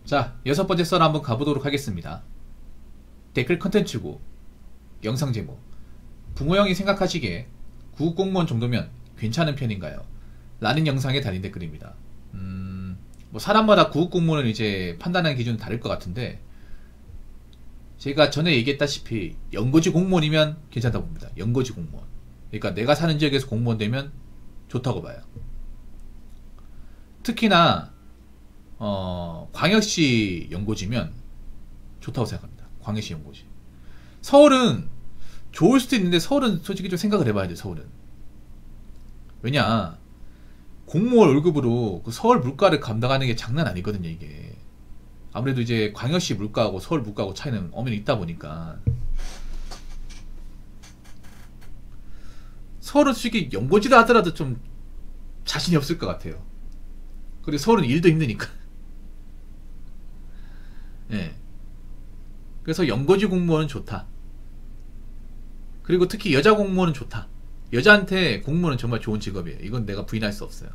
자, 6번째 썰 한번 가보도록 하겠습니다. 댓글 컨텐츠고 영상 제목, 부모 형이 생각하시기에 구급공무원 정도면 괜찮은 편인가요? 라는 영상에 달린 댓글입니다. 뭐 사람마다 구급공무원은 이제 판단하는 기준은 다를 것 같은데, 제가 전에 얘기했다시피 연고지 공무원이면 괜찮다고 봅니다. 연고지 공무원. 그러니까 내가 사는 지역에서 공무원 되면 좋다고 봐요. 특히나 광역시 연고지면 좋다고 생각합니다. 광역시 연고지. 서울은 좋을 수도 있는데, 서울은 솔직히 좀 생각을 해봐야 돼요. 서울은 왜냐, 공무원 월급으로 그 서울 물가를 감당하는 게 장난 아니거든요. 이게 아무래도 이제 광역시 물가하고 서울 물가하고 차이는 엄연히 있다 보니까, 서울은 솔직히 연고지다 하더라도 좀 자신이 없을 것 같아요. 그리고 서울은 일도 힘드니까. 예. 그래서 연고지 공무원은 좋다. 그리고 특히 여자 공무원은 좋다. 여자한테 공무원은 정말 좋은 직업이에요. 이건 내가 부인할 수 없어요.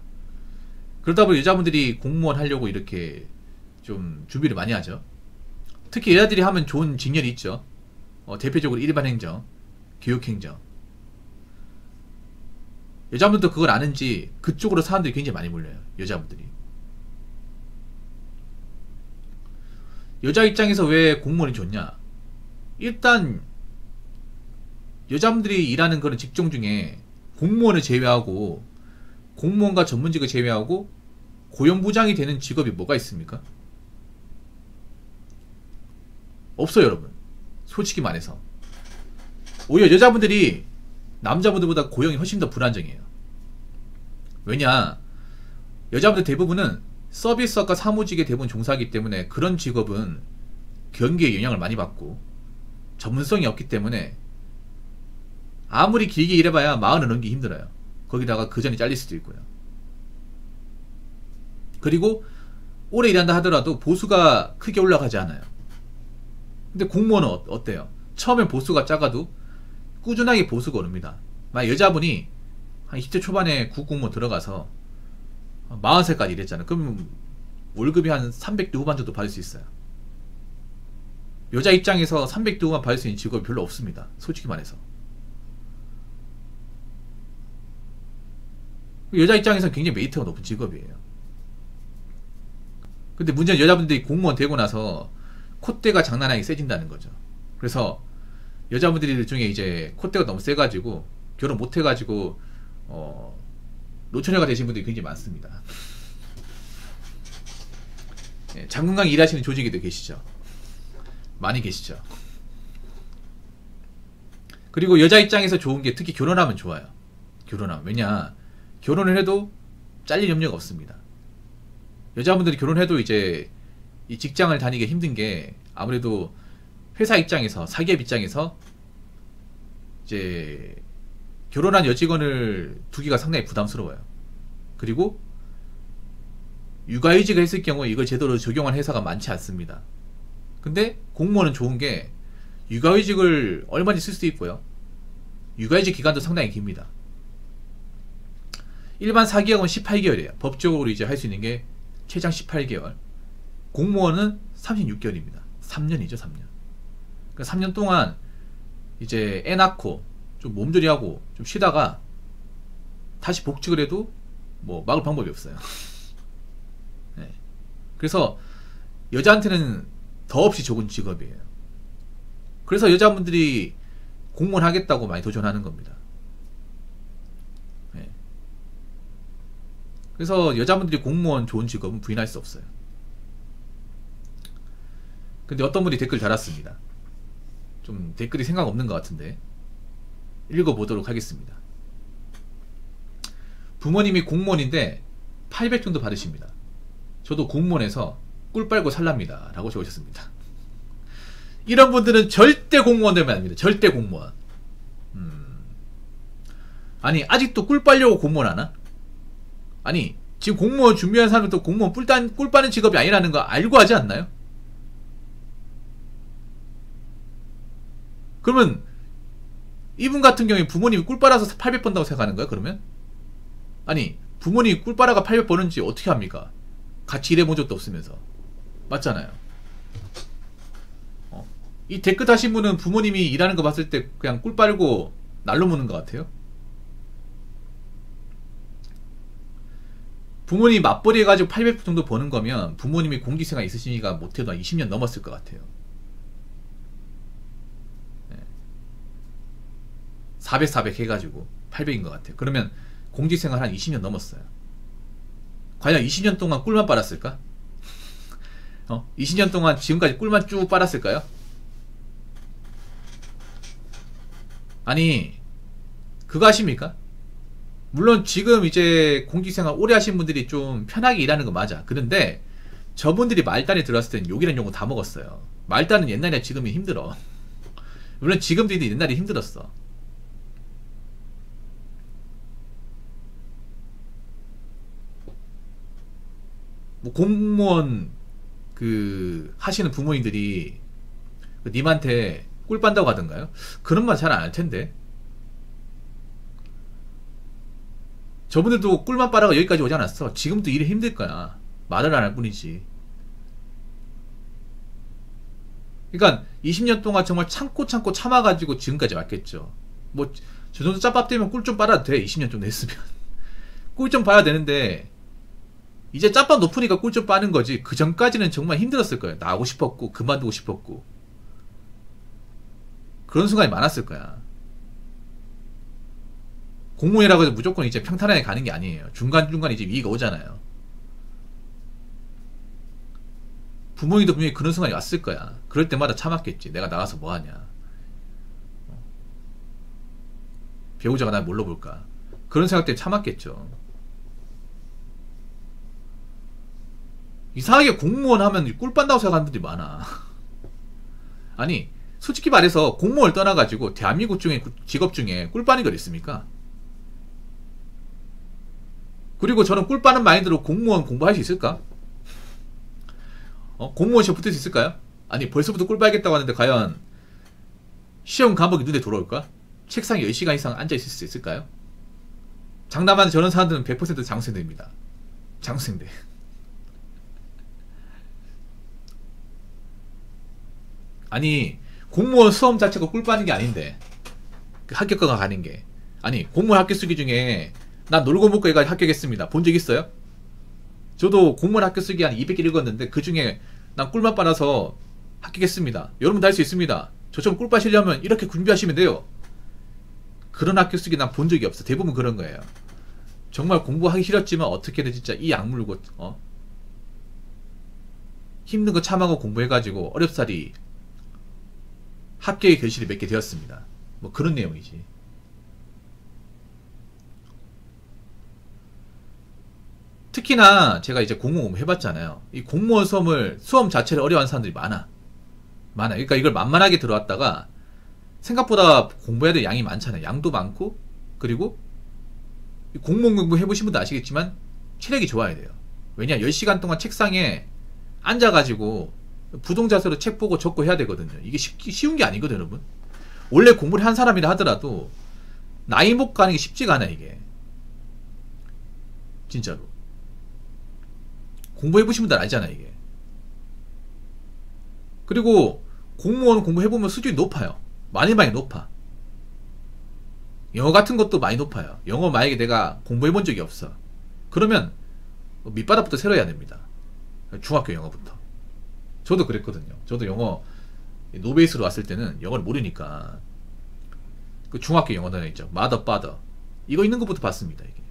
그러다 보니 여자분들이 공무원 하려고 이렇게 좀 준비를 많이 하죠. 특히 여자들이 하면 좋은 직렬이 있죠. 대표적으로 일반행정, 교육행정. 여자분들도 그걸 아는지 그쪽으로 사람들이 굉장히 많이 몰려요. 여자분들이. 여자 입장에서 왜 공무원이 좋냐? 일단 여자분들이 일하는 그런 직종 중에 공무원을 제외하고, 공무원과 전문직을 제외하고 고용부장이 되는 직업이 뭐가 있습니까? 없어요, 여러분. 솔직히 말해서. 오히려 여자분들이 남자분들보다 고용이 훨씬 더 불안정해요. 왜냐, 여자분들 대부분은 서비스업과 사무직에 대부분 종사하기 때문에 그런 직업은 경기에 영향을 많이 받고 전문성이 없기 때문에 아무리 길게 일해봐야 40을 넘기기 힘들어요. 거기다가 그 전에 잘릴 수도 있고요. 그리고 오래 일한다 하더라도 보수가 크게 올라가지 않아요. 근데 공무원은 어때요? 처음엔 보수가 작아도 꾸준하게 보수가 오릅니다. 만약 여자분이 한 20대 초반에 국공무원 들어가서 40살까지 일했잖아요. 그러면 월급이 한 300대 후반 정도 받을 수 있어요. 여자 입장에서 300대 후반 받을 수 있는 직업이 별로 없습니다. 솔직히 말해서. 여자 입장에서는 굉장히 메리트가 높은 직업이에요. 근데 문제는 여자분들이 공무원 되고 나서 콧대가 장난 아니게 세진다는 거죠. 그래서 여자분들 중에 이제 콧대가 너무 세가지고 결혼 못해가지고 노처녀가 되신 분들이 굉장히 많습니다. 예, 장건강 일하시는 조직에도 계시죠. 많이 계시죠. 그리고 여자 입장에서 좋은 게, 특히 결혼하면 좋아요. 결혼하면. 왜냐, 결혼을 해도 잘릴 염려가 없습니다. 여자분들이 결혼해도 이제 이 직장을 다니기 힘든 게, 아무래도 회사 입장에서, 사기업 입장에서 이제 결혼한 여직원을 두기가 상당히 부담스러워요. 그리고 육아휴직을 했을 경우에 이걸 제대로 적용한 회사가 많지 않습니다. 근데 공무원은 좋은 게 육아휴직을 얼마든지 쓸 수 있고요. 육아휴직 기간도 상당히 깁니다. 일반 사기업은 18개월이에요. 법적으로 이제 할 수 있는 게 최장 18개월. 공무원은 36개월입니다. 3년이죠, 3년. 그러니까 3년 동안 이제 애 낳고 좀 몸조리하고 좀 쉬다가 다시 복직을 해도 뭐 막을 방법이 없어요. 네. 그래서 여자한테는 더없이 좋은 직업이에요. 그래서 여자분들이 공무원 하겠다고 많이 도전하는 겁니다. 네. 그래서 여자분들이 공무원 좋은 직업은 부인할 수 없어요. 근데 어떤 분이 댓글 달았습니다. 좀 댓글이 생각 없는 것 같은데 읽어보도록 하겠습니다. 부모님이 공무원인데 800 정도 받으십니다. 저도 공무원에서 꿀 빨고 살랍니다 라고 적으셨습니다. 이런 분들은 절대 공무원 되면 안 됩니다. 절대 공무원. 아니, 아직도 꿀 빨려고 공무원 하나? 아니, 지금 공무원 준비하는 사람들도 공무원 꿀 빠는 직업이 아니라는 거 알고 하지 않나요? 그러면 이분 같은 경우에 부모님이 꿀 빨아서 800 번다고 생각하는 거야, 그러면? 아니, 부모님이 꿀 빨아가 800 버는지 어떻게 합니까? 같이 일해본 적도 없으면서. 맞잖아요. 이 댓글 다신 분은 부모님이 일하는 거 봤을 때 그냥 꿀 빨고 날로 무는 것 같아요. 부모님이 맞벌이 해가지고 800 정도 버는 거면 부모님이 공직생활 있으시니까 못해도 한 20년 넘었을 것 같아요. 400, 400 해가지고 800인 것 같아요. 그러면 공직생활 한 20년 넘었어요. 과연 20년 동안 꿀만 빨았을까? 20년 동안 지금까지 꿀만 쭉 빨았을까요? 아니, 그거 아십니까? 물론 지금 이제 공직생활 오래 하신 분들이 좀 편하게 일하는 거 맞아. 그런데 저분들이 말단에 들어왔을 땐 욕이라는 용어 다 먹었어요. 말단은 옛날에 지금이 힘들어. 물론 지금도 옛날에 힘들었어. 뭐 공무원 그 하시는 부모님들이 님한테 꿀 빤다고 하던가요? 그런 말 잘 안 할 텐데. 저분들도 꿀만 빨아가 여기까지 오지 않았어. 지금도 일이 힘들 거야. 말을 안 할 뿐이지. 그러니까 20년 동안 정말 참고 참아가지고 지금까지 왔겠죠. 뭐 저 정도 짬밥 되면 꿀 좀 빨아도 돼. 20년 정도 했으면 꿀 좀 빨아야 되는데 이제 짬밥 높으니까 꿀 좀 빠는 거지. 그 전까지는 정말 힘들었을 거예요. 나오고 싶었고 그만두고 싶었고 그런 순간이 많았을 거야. 공무원이라고 해서 무조건 이제 평탄하게 가는 게 아니에요. 중간중간 이제 위기가 오잖아요. 부모님도 분명히 그런 순간이 왔을 거야. 그럴 때마다 참았겠지. 내가 나가서 뭐하냐. 배우자가 날 뭘로 볼까. 그런 생각 때문에 참았겠죠. 이상하게 공무원 하면 꿀 빤다고 생각하는 분들이 많아. 아니 솔직히 말해서 공무원을 떠나가지고 대한민국 중에 직업 중에 꿀 빠는 걸 있습니까? 그리고 저는 꿀 빠는 마인드로 공무원 공부할 수 있을까? 공무원 시험 붙을 수 있을까요? 아니 벌써부터 꿀 빨겠다고 하는데 과연 시험 과목이 눈에 들어올까? 책상에 10시간 이상 앉아있을 수 있을까요? 장담하는 저런 사람들은 100% 장수생들입니다. 장수생들. 아니 공무원 수험 자체가 꿀 빠는 게 아닌데 그 합격과가 가는 게 아니 공무원 합격 수기 중에 난 놀고 먹고 해가지고 합격했습니다. 본 적 있어요? 저도 공무원 합격 수기 한 200개 읽었는데 그 중에 난 꿀만 빨아서 합격했습니다. 여러분도 할 수 있습니다. 저처럼 꿀 빠시려면 이렇게 준비하시면 돼요. 그런 합격 수기 난 본 적이 없어. 대부분 그런 거예요. 정말 공부하기 싫었지만 어떻게든 진짜 이 악물고 힘든 거 참하고 공부해가지고 어렵사리 합격의 결실이 맺게 되었습니다. 뭐 그런 내용이지. 특히나 제가 이제 공무원 해봤잖아요. 이 공무원 수험 자체를 어려워하는 사람들이 많아. 그러니까 이걸 만만하게 들어왔다가 생각보다 공부해야 될 양이 많잖아요. 양도 많고 그리고 공무원 공부 해보신 분도 아시겠지만 체력이 좋아야 돼요. 왜냐 10시간 동안 책상에 앉아가지고 부동자세로 책 보고 적고 해야 되거든요. 이게 쉬운 게 아니거든요, 여러분. 원래 공부를 한 사람이라 하더라도 나이 먹고 가는 게 쉽지가 않아, 이게. 진짜로. 공부해보신 분들 알잖아, 이게. 그리고 공무원 공부해보면 수준이 높아요. 많이 높아. 영어 같은 것도 많이 높아요. 영어 만약에 내가 공부해본 적이 없어. 그러면 밑바닥부터 새로 해야 됩니다. 중학교 영어부터. 저도 그랬거든요. 저도 영어 노베이스로 왔을 때는 영어를 모르니까 그 중학교 영어 단어 있죠. mother, father 이거 있는 것부터 봤습니다. 이게.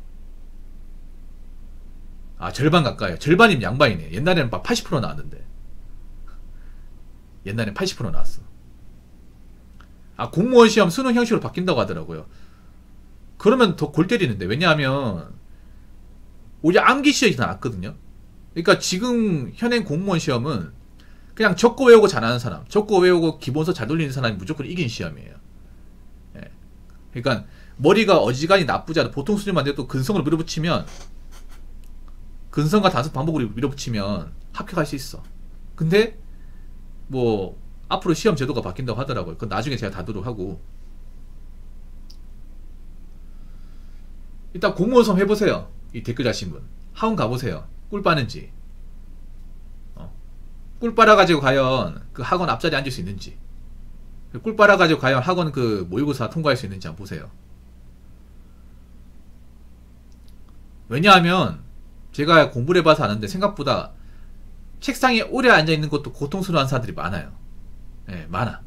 아 절반 가까이요. 절반이면 양반이네. 옛날에는 막 80% 나왔는데. 옛날엔 80% 나왔어. 아 공무원 시험 수능 형식으로 바뀐다고 하더라고요. 그러면 더 골 때리는데. 왜냐하면 오히려 암기 시험이 더 낫거든요. 그러니까 지금 현행 공무원 시험은 그냥 적고 외우고 잘하는 사람, 적고 외우고 기본서 잘 돌리는 사람이 무조건 이긴 시험이에요. 예. 그러니까 머리가 어지간히 나쁘지 않아. 보통 수준만 돼도 근성을 밀어붙이면, 근성과 단순 반복으로 밀어붙이면 합격할 수 있어. 근데 뭐 앞으로 시험 제도가 바뀐다고 하더라고요. 그건 나중에 제가 다루도록 하고. 일단 공무원 시험 해보세요. 이 댓글 다신 분 학원 가보세요. 꿀 빠는지. 꿀 빨아가지고 과연 그 학원 앞자리에 앉을 수 있는지, 꿀 빨아가지고 과연 학원 그 모의고사 통과할 수 있는지 한번 보세요. 왜냐하면 제가 공부를 해봐서 아는데 생각보다 책상에 오래 앉아있는 것도 고통스러운 사람들이 많아요. 예, 많아.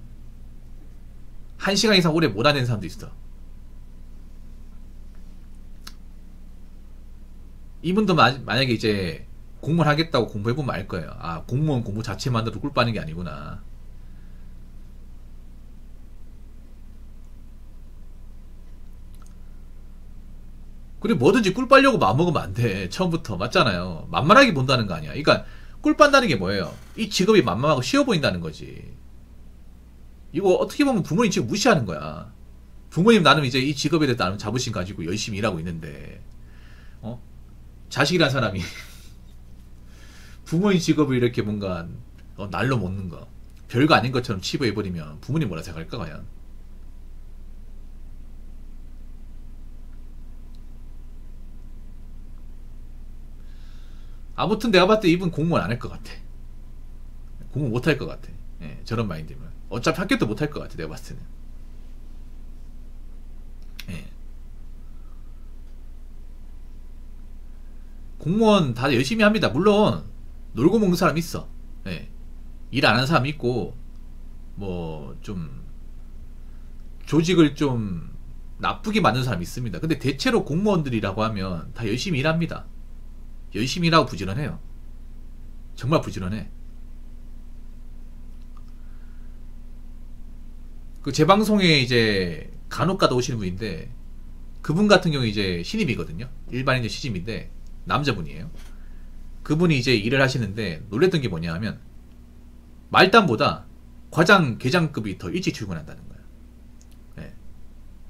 1시간 이상 오래 못 앉는 사람도 있어. 이분도 만약에 이제 공무원 하겠다고 공부해보면 알 거예요. 아, 공무원 공부 자체만으로 꿀 빠는 게 아니구나. 그리고 뭐든지 꿀 빨려고 마음먹으면 안 돼. 처음부터. 맞잖아요. 만만하게 본다는 거 아니야. 그러니까 꿀 빤다는 게 뭐예요? 이 직업이 만만하고 쉬워 보인다는 거지. 이거 어떻게 보면 부모님 지금 무시하는 거야. 부모님 나름 이제 이 직업에 대해서 나름 자부심 가지고 열심히 일하고 있는데, 자식이란 사람이 부모님 직업을 이렇게 뭔가 날로 먹는 거, 별거 아닌 것처럼 치부해버리면 부모님 뭐라 생각할까 과연? 아무튼 내가 봤을 때 이분 공무원 안 할 것 같아. 공무원 못 할 것 같아. 예, 저런 마인드면. 어차피 합격도 못 할 것 같아, 내가 봤을 때는. 예. 공무원 다들 열심히 합니다. 물론 놀고 먹는 사람 있어. 예. 일 안 하는 사람 있고, 뭐 좀 조직을 좀 나쁘게 만든 사람 있습니다. 근데 대체로 공무원들이라고 하면 다 열심히 일합니다. 열심히 일하고 부지런해요. 정말 부지런해. 그 제 방송에 이제 간혹가다 오시는 분인데, 그분 같은 경우 이제 신입이거든요. 일반인의 시집인데 남자분이에요. 그분이 이제 일을 하시는데 놀랬던 게 뭐냐 하면 말단보다 과장, 계장급이 더 일찍 출근한다는 거예요. 네.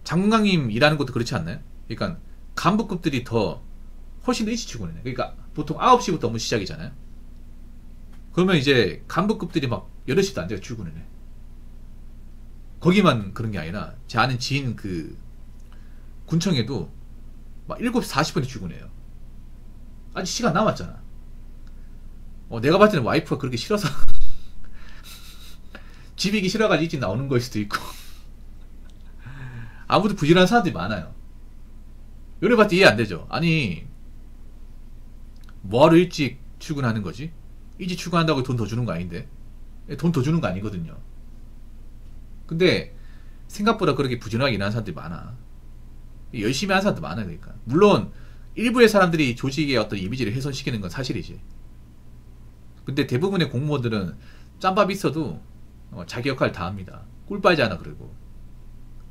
장관님 일하는 것도 그렇지 않나요? 그러니까 간부급들이 더 훨씬 더 일찍 출근해요. 그러니까 보통 9시부터 업무 시작이잖아요. 그러면 이제 간부급들이 막 8시도 안 돼요, 출근을 해. 거기만 그런 게 아니라 제 아는 지인 그 군청에도 막 7시 40분에 출근해요. 아직 시간 남았잖아. 내가 봤을 때는 와이프가 그렇게 싫어서 집이기 싫어가지고 일찍 나오는 걸 수도 있고. 아무튼 부지런한 사람들이 많아요. 요래 봤을 때 이해 안 되죠. 아니, 뭐하러 일찍 출근하는 거지? 일찍 출근한다고 돈 더 주는 거 아닌데? 돈 더 주는 거 아니거든요. 근데 생각보다 그렇게 부지런하게 일하는 사람들이 많아. 열심히 하는 사람들 많아. 그러니까 물론 일부의 사람들이 조직의 어떤 이미지를 훼손시키는 건 사실이지. 근데 대부분의 공무원들은 짬밥 있어도 자기 역할 다 합니다. 꿀 빨지 않아. 그리고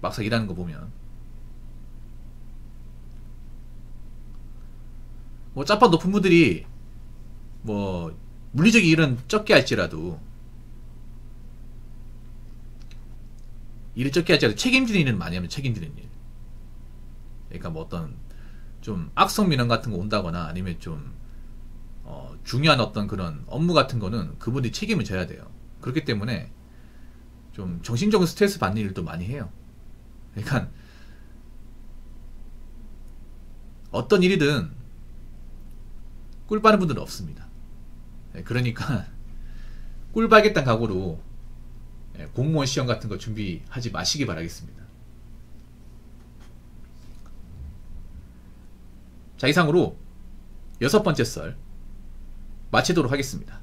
막상 일하는 거 보면 뭐 짬밥 높은 분들이 뭐 물리적인 일은 적게 할지라도, 일을 적게 할지라도 책임지는 일은 많이 하면 책임지는 일. 그러니까 뭐 어떤 좀 악성 민원 같은 거 온다거나 아니면 좀 중요한 어떤 그런 업무 같은 거는 그분이 책임을 져야 돼요. 그렇기 때문에 좀 정신적인 스트레스 받는 일도 많이 해요. 그러니까 어떤 일이든 꿀 빠는 분들은 없습니다. 그러니까 꿀 빨겠다는 각오로 공무원 시험 같은 거 준비하지 마시기 바라겠습니다. 자, 이상으로 6번째 썰 마치도록 하겠습니다.